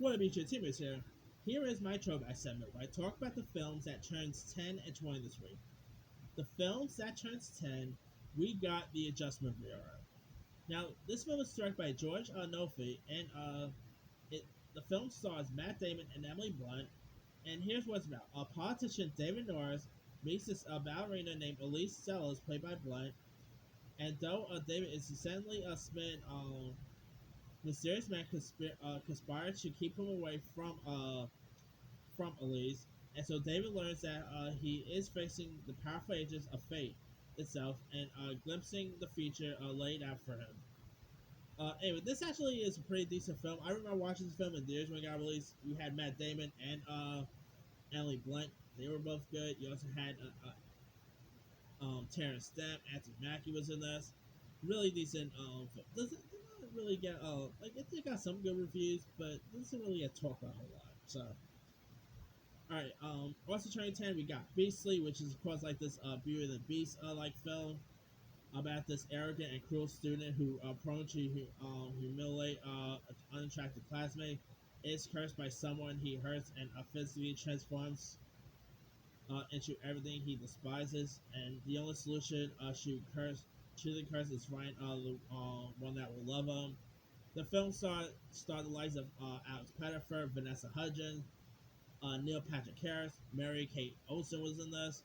What up, YouTube Teamers here. Here is my throwback segment where I talk about the films that turns 10 and 20 this week. The films that turns 10, we got The Adjustment Bureau. Now, this film was directed by George Nofi, and the film stars Matt Damon and Emily Blunt. And here's what it's about. A politician, David Norris, meets this ballerina named Elise Sellers, played by Blunt. And though David is essentially a smitten mysterious man conspired to keep him away from Elise, and so David learns that he is facing the powerful agents of fate itself and glimpsing the future laid out for him. Anyway, this actually is a pretty decent film. I remember watching this film in theaters when it got released. You had Matt Damon and Emily Blunt. They were both good. You also had Terrence Stamp, Anthony Mackie was in this. Really decent. Doesn't really get like it got some good reviews, but doesn't really get talked about a whole lot. So alright, also turning 10, we got Beastly, which is of course like this Beauty and the Beast like film about this arrogant and cruel student who prone to humiliate an unattractive classmate, is cursed by someone he hurts and physically transforms into everything he despises, and the only solution to the curse is find the one that will love him. The film starred the likes of Alex Pettyfer, Vanessa Hudgens, Neil Patrick Harris, Mary Kate Olsen was in this.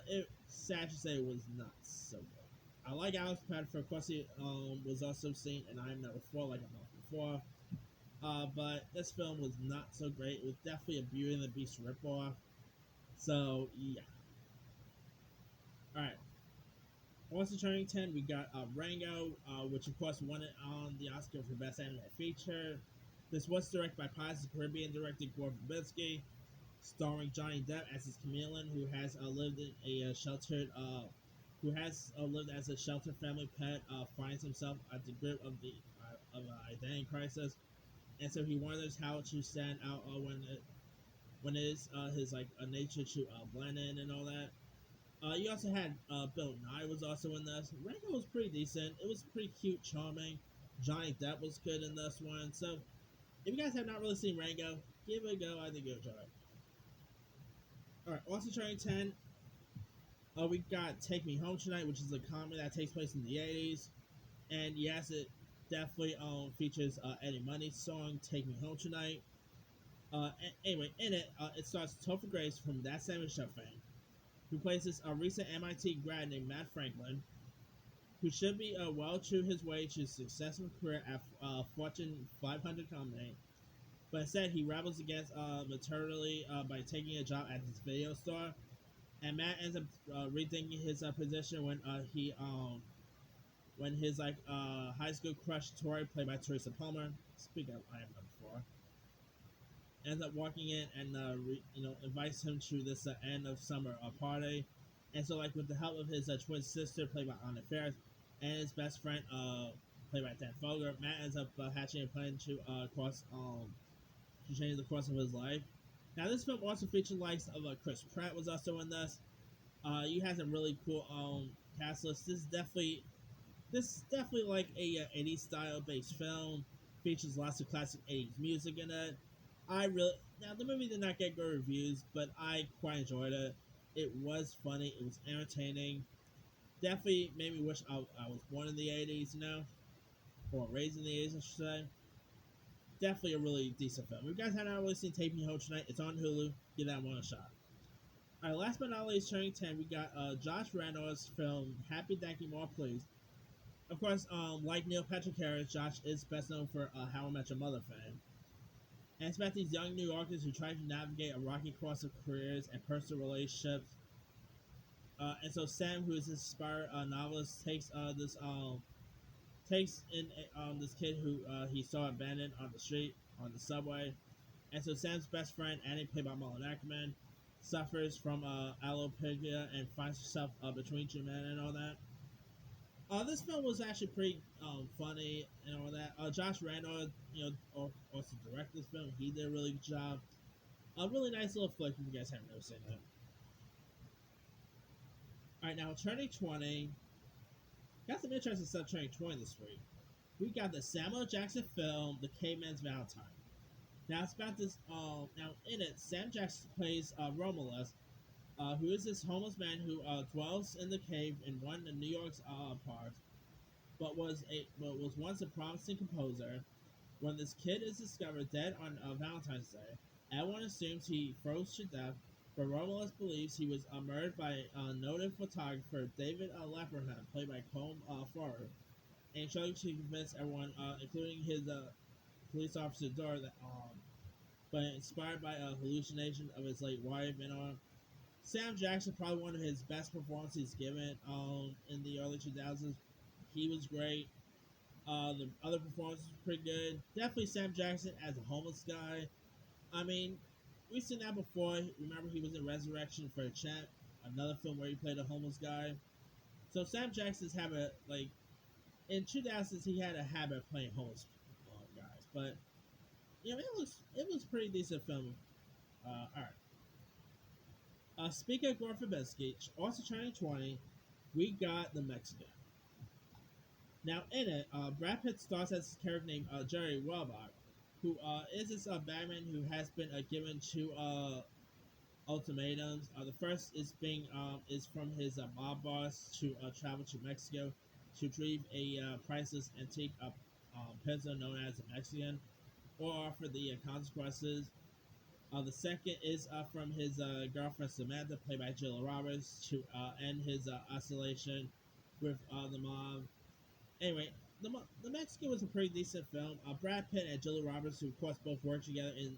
It's sad to say it was not so good. I like Alex Pettyfer. Of course, he was also seen in I Am Number 4, like a month before. But this film was not so great. It was definitely a Beauty and the Beast ripoff. So, yeah. Alright. Also turning 10, we got Rango, which of course won it on the Oscar for Best Animated Feature. This was directed by Pirates of the Caribbean director Gore Verbinski, starring Johnny Depp as his chameleon who has lived in a sheltered who has lived as a sheltered family pet, finds himself at the grip of the of an identity crisis, and so he wonders how to stand out when it is his like nature to blend in and all that. You also had Bill Nye was also in this. Rango was pretty decent. It was pretty cute, charming. Johnny Depp was good in this one. So if you guys have not really seen Rango, give it a go. I think you'll enjoy it. All right, also turning 10, we got Take Me Home Tonight, which is a comedy that takes place in the 80s. And yes, it definitely features Eddie Money's song Take Me Home Tonight. Anyway, in it, it stars Topher Grace from That 70 Show fame, who plays this recent MIT grad named Matt Franklin, who should be well to his way to a successful career at Fortune 500 company, but instead he rebels against maternity by taking a job at this video store. And Matt ends up rethinking his position when his high school crush Tori, played by Teresa Palmer, speaking of I Am Number 4, ends up walking in and invites him to this end of summer party. And so like with the help of his twin sister, played by Anna Faris, and his best friend, played by Dan Fogler, Matt ends up hatching a plan to change the course of his life. Now this film also featured likes of Chris Pratt was also in this. You had some really cool cast list. This is definitely like a 80s style based film. Features lots of classic 80s music in it. Now the movie did not get good reviews, but I quite enjoyed it. It was funny. It was entertaining. Definitely made me wish I was born in the 80s, or raised in the 80s, I should say. Definitely a really decent film. If you guys have not really seen Take Me Home Tonight, it's on Hulu. Give that one a shot. Alright, last but not least, turning 10, we got Josh Reynolds' film Happy Thank You More Please. Of course, like Neil Patrick Harris, Josh is best known for How I Met Your Mother fame. And it's about these young New Yorkers who try to navigate a rocky cross of careers and personal relationships. And so Sam, who is this inspired novelist, takes in this kid who he saw abandoned on the street on the subway. And so Sam's best friend, Annie, played by Malin Ackerman, suffers from alopecia and finds herself between two men and all that. This film was actually pretty funny and all that. Josh Reynolds, also directed this film. He did a really good job. A really nice little flick if you guys haven't ever seen it. Alright, now turning 20. Got some interesting stuff turning 20 this week. We got the Samuel Jackson film, The Caveman's Valentine. Now it's about this. Now in it, Sam Jackson plays Romulus, who is this homeless man who dwells in the cave in one of New York's parks, but was once a promising composer. When this kid is discovered dead on Valentine's Day, everyone assumes he froze to death, but Romulus believes he was murdered by noted photographer David Leperham, played by Colm Farrer, and trying to convince everyone, including his police officer Dora, that but inspired by a hallucination of his late wife. And Sam Jackson, probably one of his best performances given in the early 2000s. He was great. The other performances were pretty good. Definitely Sam Jackson as a homeless guy. I mean, we've seen that before. Remember, he was in Resurrection for a Champ, another film where he played a homeless guy. So Sam Jackson's habit, like in 2000s, he had a habit of playing homeless guys. But it was a pretty decent film. All right. Speaking of Gore Verbinski, also turning 20, we got The Mexican. Now, in it, Brad Pitt stars as a character named Jerry Welbach, who is this Batman who has been given two ultimatums. The first is from his mob boss to travel to Mexico to retrieve a priceless antique pencil known as the Mexican, or offer the consequences. The second is from his girlfriend Samantha, played by Jill Roberts, to end his isolation with the mob. Anyway, the Mexican was a pretty decent film. Brad Pitt and Julia Roberts, who of course both worked together in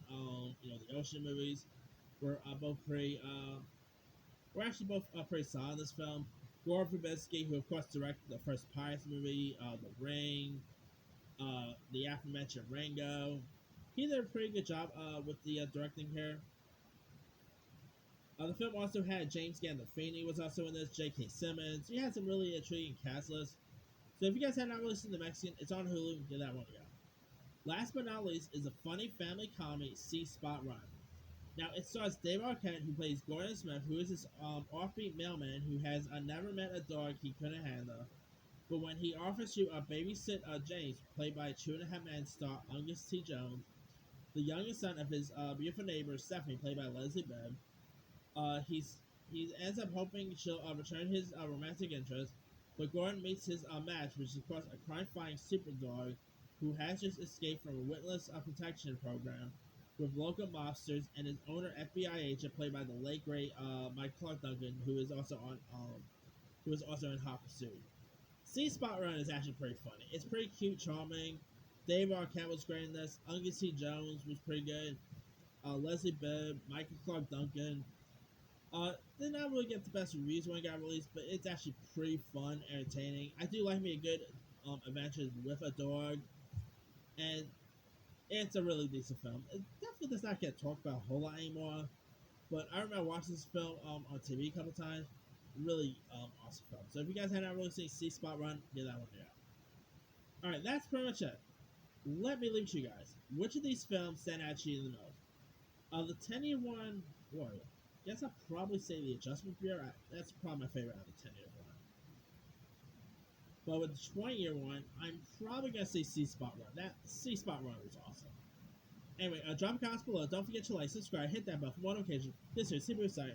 the Ocean movies, were both pretty were actually both pretty solid in this film. Gore Verbinski, who of course directed the first Pirates movie, The Ring, the aforementioned Rango, he did a pretty good job with the directing here. The film also had James Gandolfini was also in this, J.K. Simmons. You had some really intriguing cast lists. So if you guys have not really seen The Mexican, it's on Hulu. Give that one a go. Last but not least is a funny family comedy, See Spot Run. Now it stars Dave Arquette, who plays Gordon Smith, who is this offbeat mailman who has never met a dog he couldn't handle. But when he offers you a babysit James, played by Two and a Half Men star Angus T. Jones, the youngest son of his beautiful neighbor Stephanie, played by Leslie Bibb, he ends up hoping she'll return his romantic interest, but Gordon meets his match, which is of course a crime-fighting super dog who has just escaped from a witness protection program with local mobsters and his owner FBI agent, played by the late great Mike Clark Duncan, who is also in Hot Pursuit. See Spot Run is actually pretty funny. It's pretty cute, charming. Dave Arquette was great in this. Angus T. Jones was pretty good. Leslie Bibb, Michael Clark Duncan. Did not really get the best reviews when it got released, but it's actually pretty fun, entertaining. I do like me a good adventure with a dog, and it's a really decent film. It definitely does not get talked about a whole lot anymore, but I remember watching this film on TV a couple times. Really awesome film. So if you guys have not really seen See Spot Run, give that one a go. Alright, that's pretty much it. Let me leave you guys. Which of these films stand out to you the most? The 10-year one, boy, guess I'll probably say The Adjustment Bureau. That's probably my favorite out of the 10-year one. But with the 20-year one, I'm probably going to say See Spot Run. That See Spot Run was awesome. Anyway, drop comments below. Don't forget to like, subscribe, hit that bell for more notifications. This is Super Side.